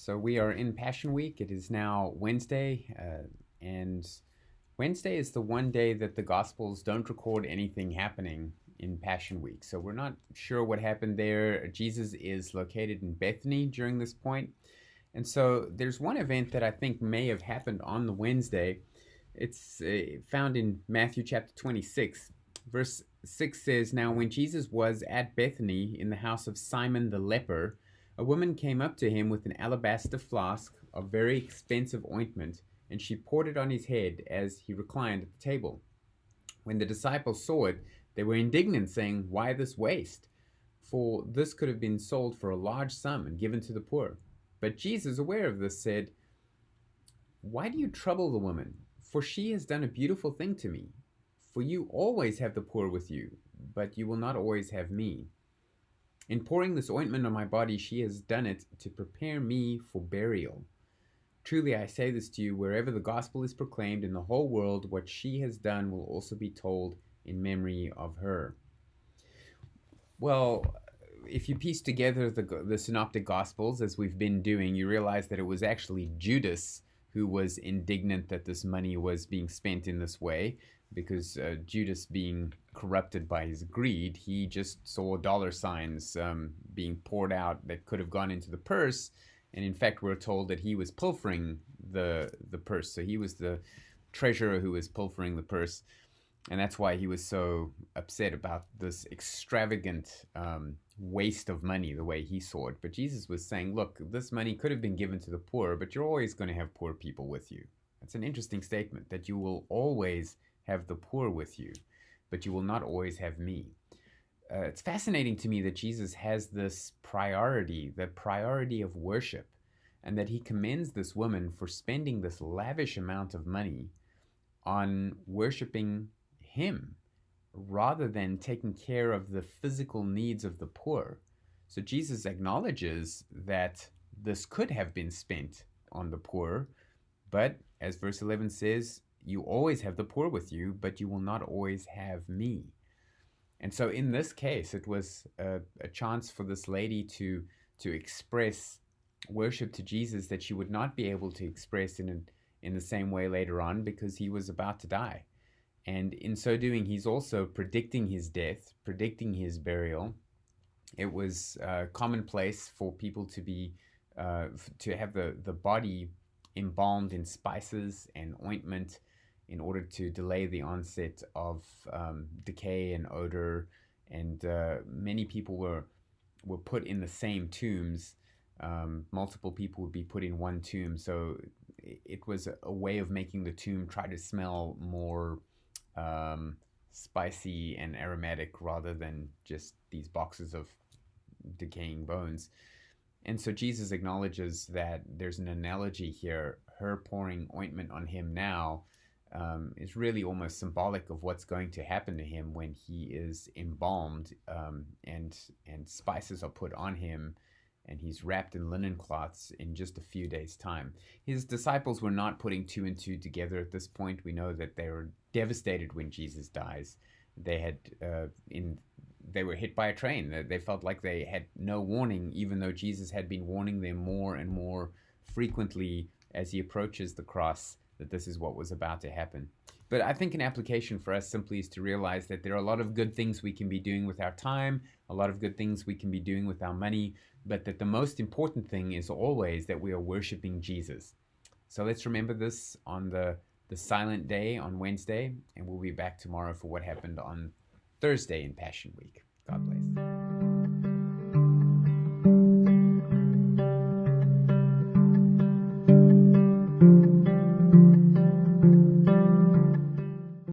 So we are in Passion Week. It is now Wednesday, and Wednesday is the one day that the Gospels don't record anything happening in Passion Week. So we're not sure what happened there. Jesus is located in Bethany during this point. And so there's one event that I think may have happened on the Wednesday. It's found in Matthew chapter 26. Verse 6 says, "Now when Jesus was at Bethany in the house of Simon the leper, a woman came up to him with an alabaster flask of very expensive ointment, and she poured it on his head as he reclined at the table. When the disciples saw it, they were indignant, saying, 'Why this waste? For this could have been sold for a large sum and given to the poor.' But Jesus, aware of this, said, 'Why do you trouble the woman? For she has done a beautiful thing to me. For you always have the poor with you, but you will not always have me. In pouring this ointment on my body, she has done it to prepare me for burial. Truly I say this to you, wherever the gospel is proclaimed in the whole world, what she has done will also be told in memory of her.'" Well, if you piece together the synoptic gospels, as we've been doing, you realize that it was actually Judas who was indignant that this money was being spent in this way, because Judas, being corrupted by his greed, he just saw dollar signs being poured out that could have gone into the purse. And in fact, we're told that he was pilfering the purse. So he was the treasurer who was pilfering the purse. And that's why he was so upset about this extravagant waste of money, the way he saw it. But Jesus was saying, look, this money could have been given to the poor, but you're always going to have poor people with you. That's an interesting statement, that you will always have the poor with you, but you will not always have me. It's fascinating to me that Jesus has this priority, the priority of worship, and that he commends this woman for spending this lavish amount of money on worshiping him rather than taking care of the physical needs of the poor. So Jesus acknowledges that this could have been spent on the poor, but as verse 11 says, you always have the poor with you, but you will not always have me. And so in this case, it was a chance for this lady to express worship to Jesus that she would not be able to express in the same way later on, because he was about to die. And in so doing, he's also predicting his death, predicting his burial. It was commonplace for people to have the body embalmed in spices and ointment in order to delay the onset of decay and odor. And many people were put in the same tombs. Multiple people would be put in one tomb. So it was a way of making the tomb try to smell more spicy and aromatic rather than just these boxes of decaying bones. And so Jesus acknowledges that there's an analogy here. Her pouring ointment on him now is really almost symbolic of what's going to happen to him when he is embalmed, and spices are put on him, and he's wrapped in linen cloths in just a few days' time. His disciples were not putting two and two together at this point. We know that they were devastated when Jesus dies. They were hit by a train. They felt like they had no warning, even though Jesus had been warning them more and more frequently as he approaches the cross that this is what was about to happen. But I think an application for us simply is to realize that there are a lot of good things we can be doing with our time, a lot of good things we can be doing with our money, but that the most important thing is always that we are worshiping Jesus. So let's remember this on the silent day on Wednesday, and we'll be back tomorrow for what happened on Thursday in Passion Week. God bless.